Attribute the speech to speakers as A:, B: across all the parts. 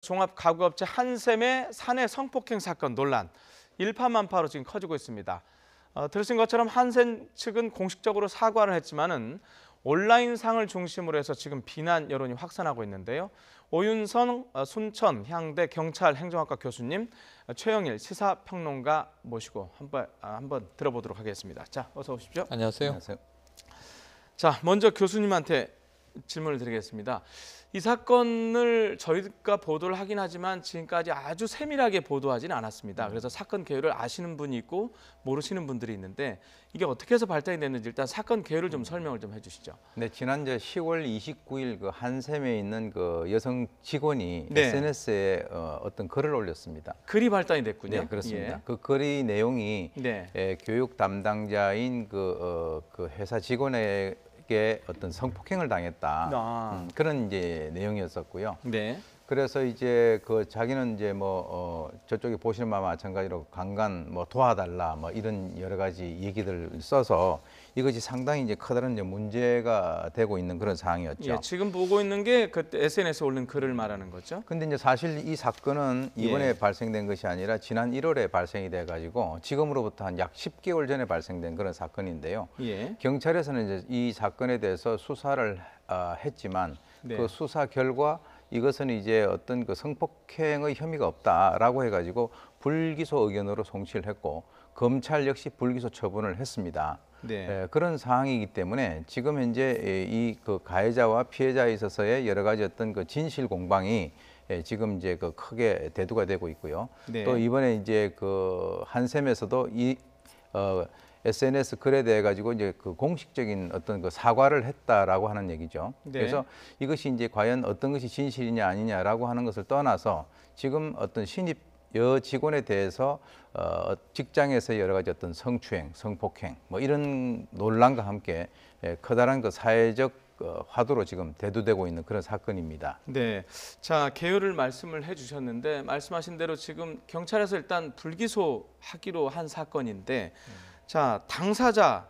A: 종합가구업체 한샘의 사내 성폭행 사건 논란 일파만파로 지금 커지고 있습니다. 들으신 것처럼 한샘 측은 공식적으로 사과를 했지만은 온라인상을 중심으로 해서 지금 비난 여론이 확산하고 있는데요. 오윤성 순천향대 경찰 행정학과 교수님, 최영일 시사평론가 모시고 한번 들어보도록 하겠습니다. 자, 어서 오십시오.
B: 안녕하세요.
C: 안녕하세요.
A: 자, 먼저 교수님한테 질문을 드리겠습니다. 이 사건을 저희가 보도를 하긴 하지만 지금까지 아주 세밀하게 보도하지는 않았습니다. 그래서 사건 개요를 아시는 분이 있고 모르시는 분들이 있는데 이게 어떻게 해서 발단이 됐는지 일단 사건 개요를 좀 설명을 좀 해주시죠.
C: 네, 지난 10월 29일 그 한샘에 있는 그 여성 직원이
A: 네.
C: SNS에 어떤 글을 올렸습니다.
A: 글이 발단이 됐군요.
C: 네, 그렇습니다.
A: 예.
C: 그 글의 내용이
A: 네.
C: 교육 담당자인 그 회사 직원에게 어떤 성폭행을 당했다. 그런 이제 내용이었었고요.
A: 네.
C: 그래서 이제 그 자기는 이제 저쪽에 보시는 바와 마찬가지로 강간 도와달라 이런 여러 가지 얘기들을 써서 이것이 상당히 이제 커다란 이제 문제가 되고 있는 그런 상황이었죠.
A: 예, 지금 보고 있는 게 그때 SNS에 올린 글을 말하는 거죠.
C: 근데 이제 사실 이 사건은 이번에
A: 예.
C: 발생된 것이 아니라 지난 1월에 발생이 돼 가지고 지금으로부터 한 약 10개월 전에 발생된 그런 사건인데요.
A: 예.
C: 경찰에서는 이제 이 사건에 대해서 수사를 했지만
A: 네.
C: 그 수사 결과 이것은 이제 어떤 그 성폭행의 혐의가 없다라고 해가지고 불기소 의견으로 송치를 했고 검찰 역시 불기소 처분을 했습니다.
A: 네.
C: 그런 상황이기 때문에 지금 현재 이 그 가해자와 피해자에 있어서의 여러 가지 어떤 그 진실 공방이 지금 이제 그 크게 대두가 되고 있고요.
A: 네.
C: 또 이번에 이제 그 한샘에서도 이 SNS 글에 대해 가지고 이제 그 공식적인 어떤 그 사과를 했다라고 하는 얘기죠.
A: 네.
C: 그래서 이것이 이제 과연 어떤 것이 진실이냐 아니냐라고 하는 것을 떠나서 지금 어떤 신입 여 직원에 대해서 직장에서 여러 가지 어떤 성추행, 성폭행 이런 논란과 함께 커다란 그 사회적 화두로 지금 대두되고 있는 그런 사건입니다.
A: 네, 자 개요를 말씀을 해주셨는데 말씀하신 대로 지금 경찰에서 일단 불기소하기로 한 사건인데, 자 당사자,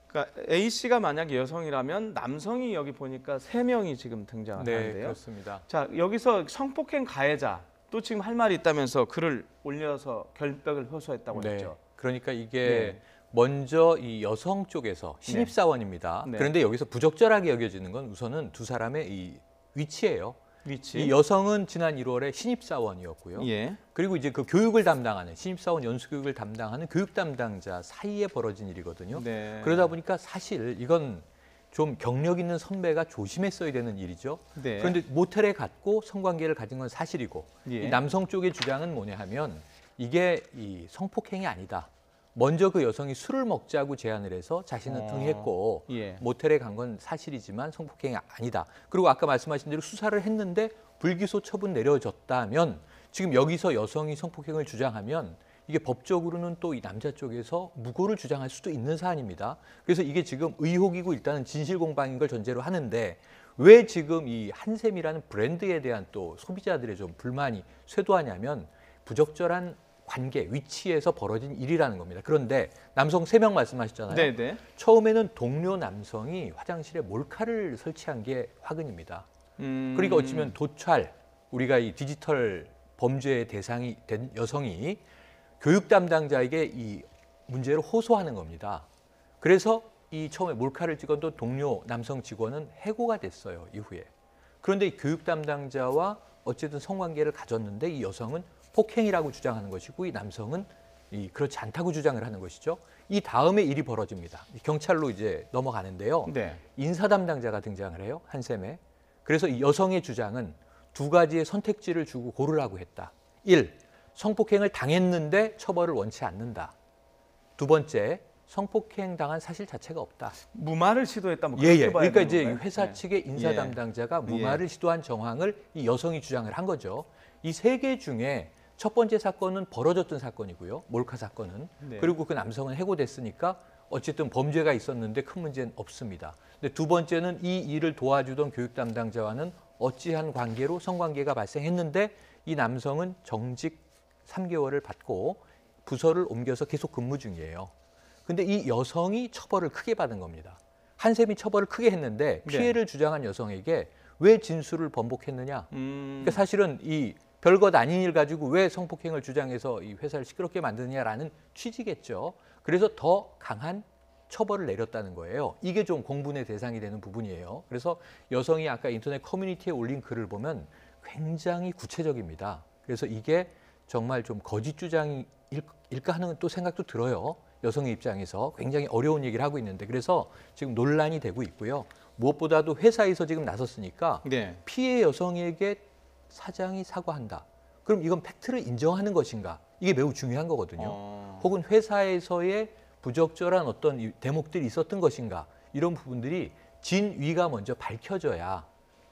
A: 그러니까 A 씨가 만약 여성이라면 남성이 여기 보니까 3명이 지금 등장하는데요.
B: 네, 그렇습니다.
A: 자 여기서 성폭행 가해자 또 지금 할 말이 있다면서 글을 올려서 결백을 호소했다고
B: 네,
A: 했죠.
B: 그러니까 이게 먼저 이 여성 쪽에서 신입사원입니다.
A: 네.
B: 그런데 여기서 부적절하게 여겨지는 건 우선은 두 사람의 이 위치예요.
A: 위치.
B: 이 여성은 지난 1월에 신입사원이었고요.
A: 예.
B: 그리고 이제 그 교육을 담당하는 신입사원 연수교육을 담당하는 교육 담당자 사이에 벌어진 일이거든요.
A: 네.
B: 그러다 보니까 사실 이건 좀 경력 있는 선배가 조심했어야 되는 일이죠.
A: 네.
B: 그런데 모텔에 갔고 성관계를 가진 건 사실이고
A: 예.
B: 이 남성 쪽의 주장은 뭐냐 하면 이게 이 성폭행이 아니다. 먼저 그 여성이 술을 먹자고 제안을 해서 자신은 응했고
A: 예.
B: 모텔에 간 건 사실이지만 성폭행이 아니다. 그리고 아까 말씀하신 대로 수사를 했는데 불기소 처분 내려졌다면 지금 여기서 여성이 성폭행을 주장하면 이게 법적으로는 또 이 남자 쪽에서 무고를 주장할 수도 있는 사안입니다. 그래서 이게 지금 의혹이고 일단은 진실 공방인 걸 전제로 하는데 왜 지금 이 한샘이라는 브랜드에 대한 또 소비자들의 좀 불만이 쇄도하냐면 부적절한 관계, 위치에서 벌어진 일이라는 겁니다. 그런데 남성 3명 말씀하셨잖아요.
A: 네네.
B: 처음에는 동료 남성이 화장실에 몰카를 설치한 게 화근입니다. 그러니까 어찌면 도찰, 우리가 이 디지털 범죄의 대상이 된 여성이 교육 담당자에게 이 문제를 호소하는 겁니다. 그래서 이 처음에 몰카를 찍었던 동료 남성 직원은 해고가 됐어요, 이후에. 그런데 이 교육 담당자와 어쨌든 성관계를 가졌는데 이 여성은 폭행이라고 주장하는 것이고 이 남성은 그렇지 않다고 주장을 하는 것이죠. 이 다음에 일이 벌어집니다. 경찰로 이제 넘어가는데요.
A: 네.
B: 인사 담당자가 등장을 해요, 한샘에. 그래서 이 여성의 주장은 2가지의 선택지를 주고 고르라고 했다. 1. 성폭행을 당했는데 처벌을 원치 않는다. 2번째, 성폭행 당한 사실 자체가 없다.
A: 무마를 시도했다. 뭐
B: 예,
A: 그렇게
B: 예.
A: 봐야
B: 그러니까
A: 되는
B: 이제
A: 건가요?
B: 회사
A: 네.
B: 측의 인사
A: 예.
B: 담당자가 무마를 시도한 정황을 이 여성이 주장을 한 거죠. 이 3개 중에 첫 번째 사건은 벌어졌던 사건이고요. 몰카 사건은.
A: 네.
B: 그리고 그 남성은 해고됐으니까 어쨌든 범죄가 있었는데 큰 문제는 없습니다. 근데 2번째는 이 일을 도와주던 교육 담당자와는 어찌한 관계로 성관계가 발생했는데 이 남성은 정직 3개월을 받고 부서를 옮겨서 계속 근무 중이에요. 근데 이 여성이 처벌을 크게 받은 겁니다. 한샘이 처벌을 크게 했는데 피해를 주장한 여성에게 왜 진술을 번복했느냐? 그러니까 사실은 이 별것 아닌 일 가지고 왜 성폭행을 주장해서 이 회사를 시끄럽게 만드느냐라는 취지겠죠. 그래서 더 강한 처벌을 내렸다는 거예요. 이게 좀 공분의 대상이 되는 부분이에요. 그래서 여성이 아까 인터넷 커뮤니티에 올린 글을 보면 굉장히 구체적입니다. 그래서 이게 정말 좀 거짓 주장일까 하는 또 생각도 들어요. 여성의 입장에서 굉장히 어려운 얘기를 하고 있는데 그래서 지금 논란이 되고 있고요. 무엇보다도 회사에서 지금 나섰으니까
A: 네.
B: 피해 여성에게 사장이 사과한다. 그럼 이건 팩트를 인정하는 것인가? 이게 매우 중요한 거거든요. 혹은 회사에서의 부적절한 어떤 대목들이 있었던 것인가? 이런 부분들이 진위가 먼저 밝혀져야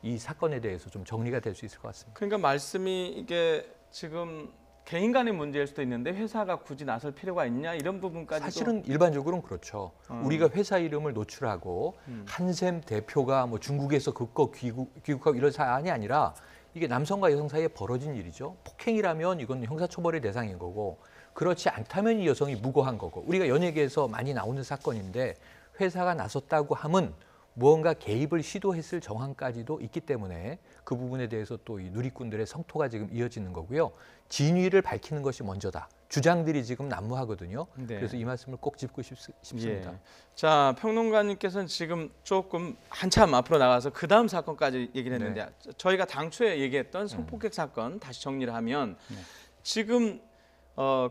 B: 이 사건에 대해서 좀 정리가 될 수 있을 것 같습니다.
A: 그러니까 말씀이 이게 지금 개인 간의 문제일 수도 있는데 회사가 굳이 나설 필요가 있냐 이런 부분까지도
B: 사실은 일반적으로는 그렇죠. 우리가 회사 이름을 노출하고 한샘 대표가 뭐 중국에서 극거 귀국하고 이런 사안이 아니라 이게 남성과 여성 사이에 벌어진 일이죠. 폭행이라면 이건 형사처벌의 대상인 거고 그렇지 않다면 이 여성이 무고한 거고 우리가 연예계에서 많이 나오는 사건인데 회사가 나섰다고 함은 무언가 개입을 시도했을 정황까지도 있기 때문에 그 부분에 대해서 또 이 누리꾼들의 성토가 지금 이어지는 거고요. 진위를 밝히는 것이 먼저다. 주장들이 지금 난무하거든요.
A: 네.
B: 그래서 이 말씀을 꼭 짚고 싶습니다.
A: 예. 자, 평론가님께서는 지금 조금 한참 앞으로 나가서 그 다음 사건까지 얘기를 했는데 저희가 당초에 얘기했던 성폭행 사건 다시 정리를 하면 지금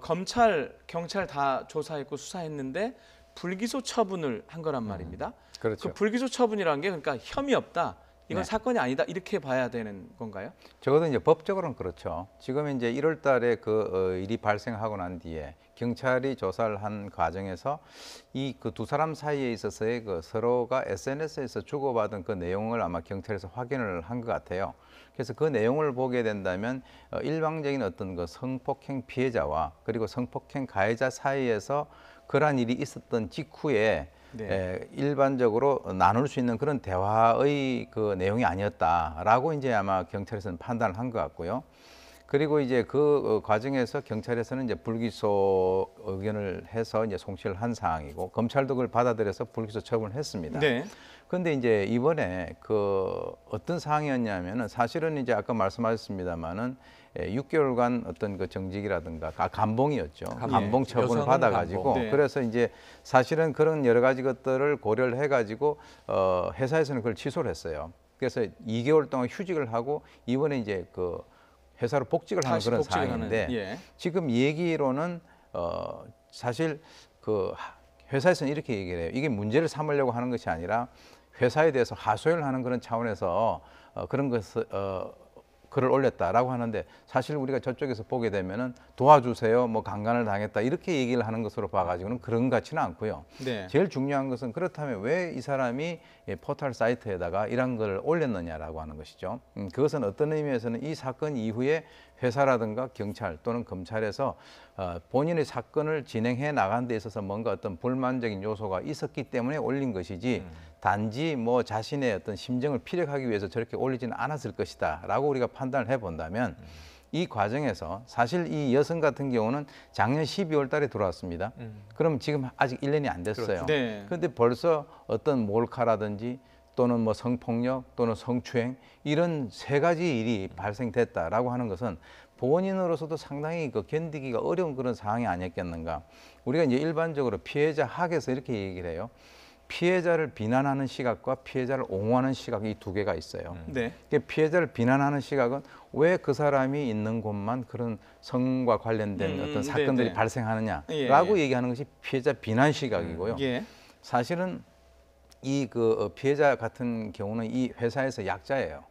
A: 검찰, 경찰 다 조사했고 수사했는데 불기소 처분을 한 거란 말입니다.
C: 그렇죠.
A: 그 불기소 처분이라는 게 그러니까 혐의 없다. 이건
C: 네.
A: 사건이 아니다. 이렇게 봐야 되는 건가요?
C: 적어도 이제 법적으로는 그렇죠. 지금 이제 1월 달에 그 일이 발생하고 난 뒤에 경찰이 조사를 한 과정에서 이 그 두 사람 사이에 있어서의 그 서로가 SNS에서 주고받은 그 내용을 아마 경찰에서 확인을 한 것 같아요. 그래서 그 내용을 보게 된다면 일방적인 어떤 그 성폭행 피해자와 그리고 성폭행 가해자 사이에서 그러한 일이 있었던 직후에 일반적으로 나눌 수 있는 그런 대화의 그 내용이 아니었다라고 이제 아마 경찰에서는 판단을 한 것 같고요. 그리고 이제 그 과정에서 경찰에서는 이제 불기소 의견을 해서 이제 송치를 한 상황이고 검찰도 그걸 받아들여서 불기소 처분을 했습니다.
A: 네.
C: 그런데 이제 이번에 그 어떤 상황이었냐면은 사실은 이제 아까 말씀하셨습니다마는 6개월간 어떤 그 정직이라든가 감봉이었죠. 감봉 처분을 받아가지고
B: 감봉.
A: 네.
C: 그래서 이제 사실은 그런 여러 가지 것들을 고려를 해가지고 회사에서는 그걸 취소를 했어요. 그래서 2개월 동안 휴직을 하고 이번에 이제 그 회사로 복직을 하는 그런 상황인데
A: 예.
C: 지금 얘기로는 사실 그 회사에서는 이렇게 얘기를 해요. 이게 문제를 삼으려고 하는 것이 아니라 회사에 대해서 하소연을 하는 그런 차원에서 그런 것을 글을 올렸다라고 하는데 사실 우리가 저쪽에서 보게 되면은 도와주세요, 뭐 강간을 당했다 이렇게 얘기를 하는 것으로 봐가지고는 그런 것 같지는 않고요.
A: 네.
C: 제일 중요한 것은 그렇다면 왜 이 사람이 포털 사이트에다가 이런 걸 올렸느냐라고 하는 것이죠. 그것은 어떤 의미에서는 이 사건 이후에 회사라든가 경찰 또는 검찰에서 본인의 사건을 진행해 나가는 데 있어서 뭔가 어떤 불만적인 요소가 있었기 때문에 올린 것이지 단지 뭐 자신의 어떤 심정을 피력하기 위해서 저렇게 올리지는 않았을 것이다라고 우리가 판단을 해본다면 이 과정에서 사실 이 여성 같은 경우는 작년 12월 달에 들어왔습니다. 그럼 지금 아직 1년이 안 됐어요.
A: 그렇죠. 네.
C: 그런데 벌써 어떤 몰카라든지 또는 뭐 성폭력 또는 성추행 이런 세 가지 일이 발생됐다라고 하는 것은 본인으로서도 상당히 그 견디기가 어려운 그런 상황이 아니었겠는가. 우리가 이제 일반적으로 피해자 학에서 이렇게 얘기를 해요. 피해자를 비난하는 시각과 피해자를 옹호하는 시각 이 두 개가 있어요.
A: 네.
C: 피해자를 비난하는 시각은 왜 그 사람이 있는 곳만 그런 성과 관련된 어떤 사건들이
A: 네네.
C: 발생하느냐라고
A: 예.
C: 얘기하는 것이 피해자 비난 시각이고요.
A: 예.
C: 사실은 이 그 피해자 같은 경우는 이 회사에서 약자예요.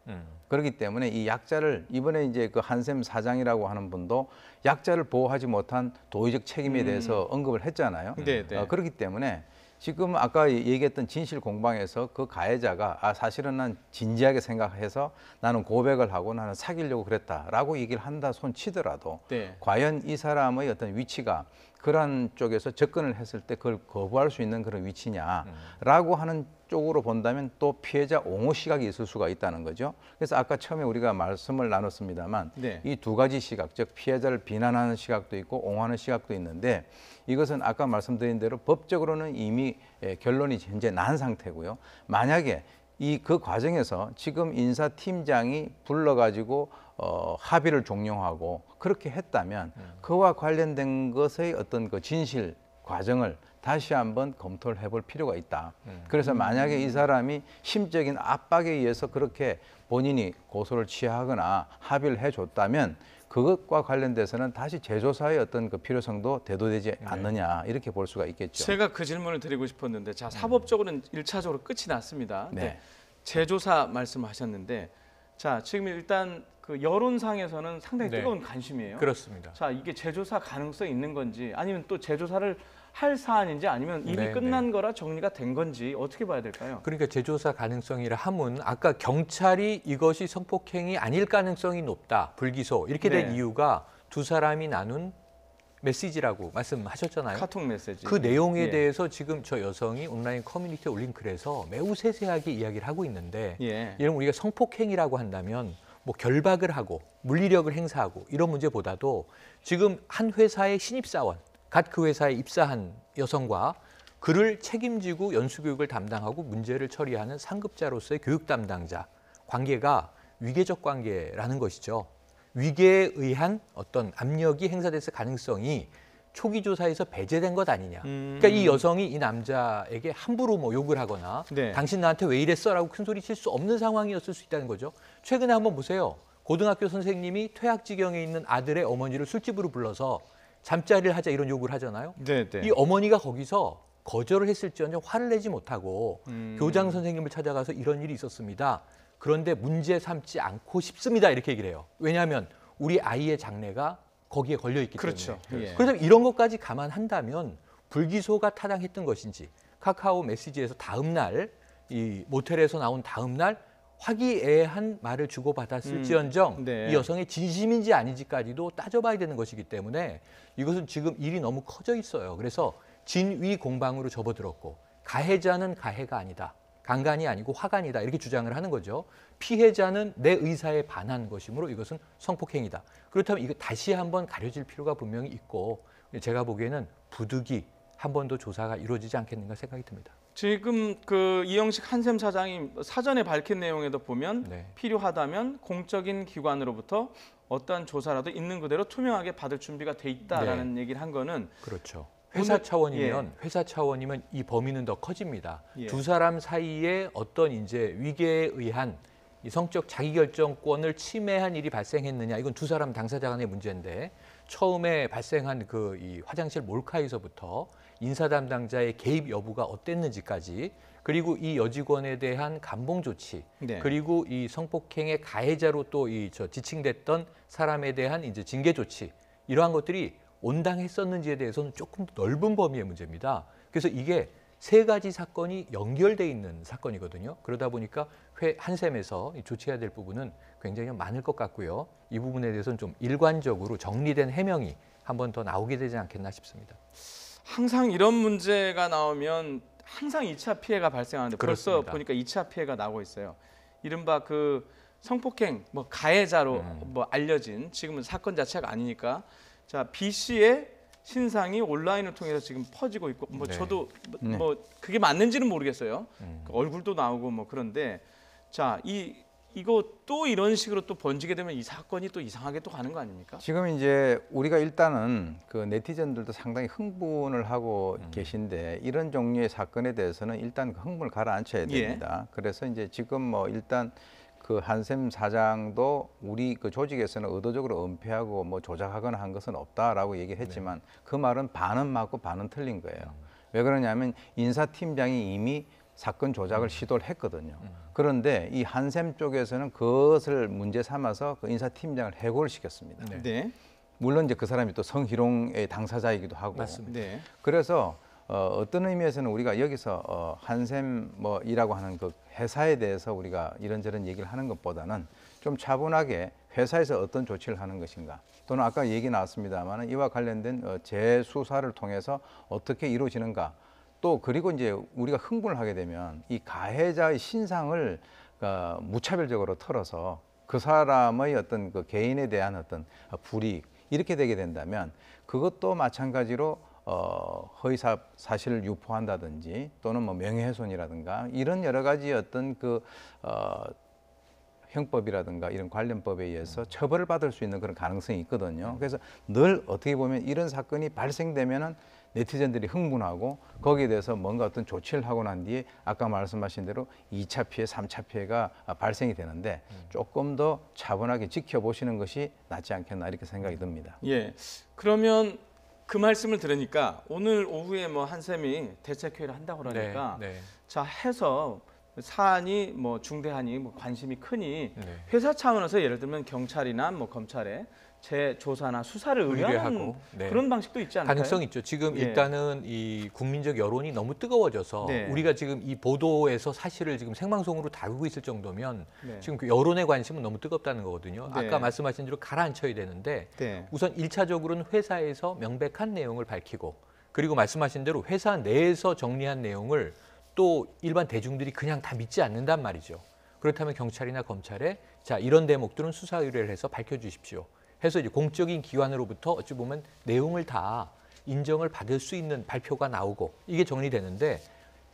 C: 그렇기 때문에 이 약자를 이번에 이제 그 한샘 사장이라고 하는 분도 약자를 보호하지 못한 도의적 책임에 대해서 언급을 했잖아요.
A: 네.
C: 그렇기 때문에 지금 아까 얘기했던 진실 공방에서 그 가해자가 사실은 난 진지하게 생각해서 나는 고백을 하고 나는 사귀려고 그랬다라고 얘기를 한다 손 치더라도
A: 네.
C: 과연 이 사람의 어떤 위치가 그런 쪽에서 접근을 했을 때 그걸 거부할 수 있는 그런 위치냐라고 하는 쪽으로 본다면 또 피해자 옹호 시각이 있을 수가 있다는 거죠. 그래서 아까 처음에 우리가 말씀을 나눴습니다만
A: 네.
C: 이 두 가지 시각, 즉 피해자를 비난하는 시각도 있고 옹호하는 시각도 있는데 이것은 아까 말씀드린 대로 법적으로는 이미 결론이 현재 난 상태고요. 만약에 그 과정에서 지금 인사팀장이 불러가지고 합의를 종용하고 그렇게 했다면 그와 관련된 것의 어떤 그 진실 과정을 다시 한번 검토를 해볼 필요가 있다. 그래서 만약에 이 사람이 심적인 압박에 의해서 그렇게 본인이 고소를 취하거나 합의를 해줬다면 그것과 관련돼서는 다시 재조사의 어떤 그 필요성도 대두되지 않느냐 이렇게 볼 수가 있겠죠.
A: 제가 그 질문을 드리고 싶었는데, 자, 사법적으로는 1차적으로 끝이 났습니다.
C: 네.
A: 재조사 말씀하셨는데, 자, 지금 일단 그 여론상에서는 상당히
B: 네.
A: 뜨거운 관심이에요.
B: 그렇습니다.
A: 자, 이게 재조사 가능성이 있는 건지, 아니면 또 재조사를 할 사안인지, 아니면 이미
B: 네,
A: 끝난 거라 정리가 된 건지 어떻게 봐야 될까요?
B: 그러니까 재조사 가능성이라 함은 아까 경찰이 이것이 성폭행이 아닐 가능성이 높다, 불기소 이렇게 된
A: 네.
B: 이유가 두 사람이 나눈 메시지라고 말씀하셨잖아요.
A: 카톡 메시지.
B: 그 내용에
A: 예.
B: 대해서 지금 저 여성이 온라인 커뮤니티에 올린 글에서 매우 세세하게 이야기를 하고 있는데,
A: 예.
B: 이런 우리가 성폭행이라고 한다면 뭐 결박을 하고 물리력을 행사하고 이런 문제보다도 지금 한 회사의 신입사원, 갓 그 회사에 입사한 여성과 그를 책임지고 연수교육을 담당하고 문제를 처리하는 상급자로서의 교육 담당자 관계가 위계적 관계라는 것이죠. 위계에 의한 어떤 압력이 행사됐을 가능성이 초기 조사에서 배제된 것 아니냐. 그러니까 이 여성이 이 남자에게 함부로 뭐 욕을 하거나
A: 네.
B: 당신 나한테 왜 이랬어라고 큰 소리 칠 수 없는 상황이었을 수 있다는 거죠. 최근에 한번 보세요. 고등학교 선생님이 퇴학지경에 있는 아들의 어머니를 술집으로 불러서 잠자리를 하자 이런 요구를 하잖아요.
A: 네, 네.
B: 이 어머니가 거기서 거절을 했을지언정 화를 내지 못하고 교장 선생님을 찾아가서 이런 일이 있었습니다. 그런데 문제 삼지 않고 싶습니다. 이렇게 얘기를 해요. 왜냐하면 우리 아이의 장래가 거기에 걸려 있기
A: 그렇죠.
B: 때문에.
A: 예.
B: 그래서 이런 것까지 감안한다면 불기소가 타당했던 것인지, 카카오 메시지에서 다음 날 이 모텔에서 나온 다음 날 화기애애한 말을 주고받았을지언정
A: 네.
B: 이 여성의 진심인지 아닌지까지도 따져봐야 되는 것이기 때문에 이것은 지금 일이 너무 커져 있어요. 그래서 진위 공방으로 접어들었고, 가해자는 가해가 아니다, 강간이 아니고 화간이다 이렇게 주장을 하는 거죠. 피해자는 내 의사에 반한 것이므로 이것은 성폭행이다. 그렇다면 이거 다시 한번 가려질 필요가 분명히 있고, 제가 보기에는 부득이 한 번 더 조사가 이루어지지 않겠는가 생각이 듭니다.
A: 지금 그 이영식 한샘 사장이 사전에 밝힌 내용에도 보면
B: 네.
A: 필요하다면 공적인 기관으로부터 어떠한 조사라도 있는 그대로 투명하게 받을 준비가 돼 있다라는 얘기를 한 거는,
B: 그렇죠. 회사
A: 오늘-
B: 차원이면 회사 차원이면 이 범위는 더 커집니다.
A: 예.
B: 두 사람 사이에 어떤 이제 위계에 의한 이 성적 자기결정권을 침해한 일이 발생했느냐, 이건 두 사람 당사자 간의 문제인데, 처음에 발생한 그 이 화장실 몰카에서부터 인사 담당자의 개입 여부가 어땠는지까지, 그리고 이 여직원에 대한 감봉 조치,
A: 네.
B: 그리고 이 성폭행의 가해자로 또 이 지칭됐던 사람에 대한 이제 징계 조치, 이러한 것들이 온당했었는지에 대해서는 조금 더 넓은 범위의 문제입니다. 그래서 이게 세 가지 사건이 연결돼 있는 사건이거든요. 그러다 보니까 한샘에서 조치해야 될 부분은 굉장히 많을 것 같고요. 이 부분에 대해서는 좀 일관적으로 정리된 해명이 한 번 더 나오게 되지 않겠나 싶습니다.
A: 항상 이런 문제가 나오면 항상 2차 피해가 발생하는데 벌써
B: 그렇습니다.
A: 보니까 2차 피해가 나오고 있어요. 이른바 그 성폭행 뭐 가해자로 뭐 알려진, 지금은 사건 자체가 아니니까, 자, B 씨의 신상이 온라인을 통해서 지금 퍼지고 있고, 뭐
B: 네.
A: 저도 뭐 그게 맞는지는 모르겠어요. 그 얼굴도 나오고 뭐 그런데, 자, 이거 또 이런 식으로 또 번지게 되면 이 사건이 또 이상하게 또 가는 거 아닙니까?
C: 지금 이제 우리가 일단은 그 네티즌들도 상당히 흥분을 하고 계신데, 이런 종류의 사건에 대해서는 일단 그 흥분을 가라앉혀야 됩니다. 그래서 이제 지금 뭐 일단 그 한샘 사장도 우리 그 조직에서는 의도적으로 은폐하고 뭐 조작하거나 한 것은 없다라고 얘기를 했지만 그 말은 반은 맞고 반은 틀린 거예요. 왜 그러냐면 인사팀장이 이미 사건 조작을 시도를 했거든요. 그런데 이 한샘 쪽에서는 그것을 문제 삼아서 그 인사팀장을 해고를 시켰습니다.
B: 네.
A: 네.
C: 물론 이제 그 사람이 또 성희롱의 당사자이기도 하고.
B: 맞습니다.
A: 네.
C: 그래서 어떤 의미에서는 우리가 여기서 한샘 뭐이라고 하는 그 회사에 대해서 우리가 이런저런 얘기를 하는 것보다는 좀 차분하게 회사에서 어떤 조치를 하는 것인가, 또는 아까 얘기 나왔습니다만 이와 관련된 재수사를 통해서 어떻게 이루어지는가, 또 그리고 이제 우리가 흥분을 하게 되면 이 가해자의 신상을 무차별적으로 털어서 그 사람의 어떤 그 개인에 대한 어떤 불이익, 이렇게 되게 된다면 그것도 마찬가지로 허위 사실을 유포한다든지 또는 뭐 명예훼손이라든가 이런 여러 가지 어떤 형법이라든가 이런 관련법에 의해서 처벌을 받을 수 있는 그런 가능성이 있거든요. 그래서 늘 어떻게 보면 이런 사건이 발생되면은 네티즌들이 흥분하고 거기에 대해서 뭔가 어떤 조치를 하고 난 뒤에 아까 말씀하신 대로 2차 피해, 3차 피해가 발생이 되는데 조금 더 차분하게 지켜보시는 것이 낫지 않겠나 이렇게 생각이 듭니다.
A: 예. 그러면 그 말씀을 들으니까 오늘 오후에 뭐 한샘이 대책회의를 한다고 그러니까
B: 네.
A: 자 해서 사안이 뭐 중대하니 뭐 관심이 크니
B: 네.
A: 회사 차원에서 예를 들면 경찰이나 뭐 검찰에 재조사나 수사를 의뢰하는
B: 의뢰하고, 네.
A: 그런 방식도 있지 않을까요?
B: 가능성 있죠. 지금
A: 예.
B: 일단은 이 국민적 여론이 너무 뜨거워져서
A: 네.
B: 우리가 지금 이 보도에서 사실을 지금 생방송으로 다루고 있을 정도면
A: 네.
B: 지금 그 여론의 관심은 너무 뜨겁다는 거거든요.
A: 네.
B: 아까 말씀하신 대로 가라앉혀야 되는데
A: 네.
B: 우선 1차적으로는 회사에서 명백한 내용을 밝히고 그리고 말씀하신 대로 회사 내에서 정리한 내용을 또 일반 대중들이 그냥 다 믿지 않는단 말이죠. 그렇다면 경찰이나 검찰에 자 이런 대목들은 수사 의뢰를 해서 밝혀주십시오. 해서 이제 공적인 기관으로부터 어찌 보면 내용을 다 인정을 받을 수 있는 발표가 나오고 이게 정리되는데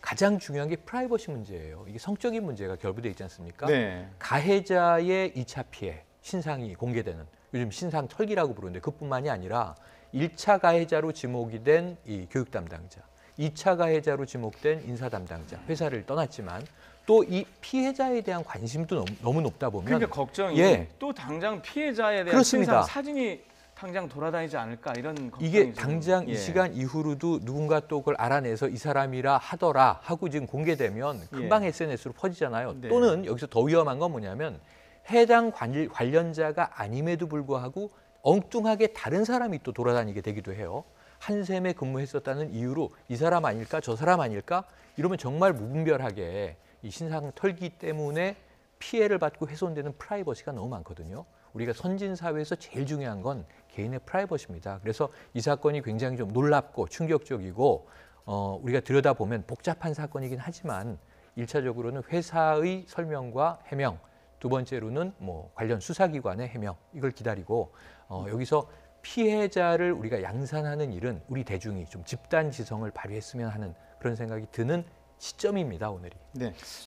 B: 가장 중요한 게 프라이버시 문제예요. 이게 성적인 문제가 결부돼 있지 않습니까?
A: 네.
B: 가해자의 2차 피해, 신상이 공개되는 요즘 신상 털기라고 부르는데 그뿐만이 아니라 1차 가해자로 지목이 된 이 교육 담당자, 2차 가해자로 지목된 인사 담당자, 회사를 떠났지만 또 이 피해자에 대한 관심도 너무 높다 보면
A: 그러니까 걱정이
B: 예.
A: 또 당장 피해자에 대한
B: 그렇습니다.
A: 신상 사진이 당장 돌아다니지 않을까 이런 걱정이
B: 이게
A: 좀,
B: 당장
A: 예.
B: 이 시간 이후로도 누군가 또 그걸 알아내서 이 사람이라 하더라 하고 지금 공개되면 금방
A: 예.
B: SNS로 퍼지잖아요.
A: 네.
B: 또는 여기서 더 위험한 건 뭐냐면 해당 관련자가 아님에도 불구하고 엉뚱하게 다른 사람이 또 돌아다니게 되기도 해요. 한샘에 근무했었다는 이유로 이 사람 아닐까 저 사람 아닐까 이러면 정말 무분별하게 이 신상 털기 때문에 피해를 받고 훼손되는 프라이버시가 너무 많거든요. 우리가 선진 사회에서 제일 중요한 건 개인의 프라이버시입니다. 그래서 이 사건이 굉장히 좀 놀랍고 충격적이고 우리가 들여다보면 복잡한 사건이긴 하지만 1차적으로는 회사의 설명과 해명, 두 번째로는 뭐 관련 수사기관의 해명 이걸 기다리고 여기서 피해자를 우리가 양산하는 일은 우리 대중이 좀 집단 지성을 발휘했으면 하는 그런 생각이 드는 시점입니다, 오늘이.
A: 네.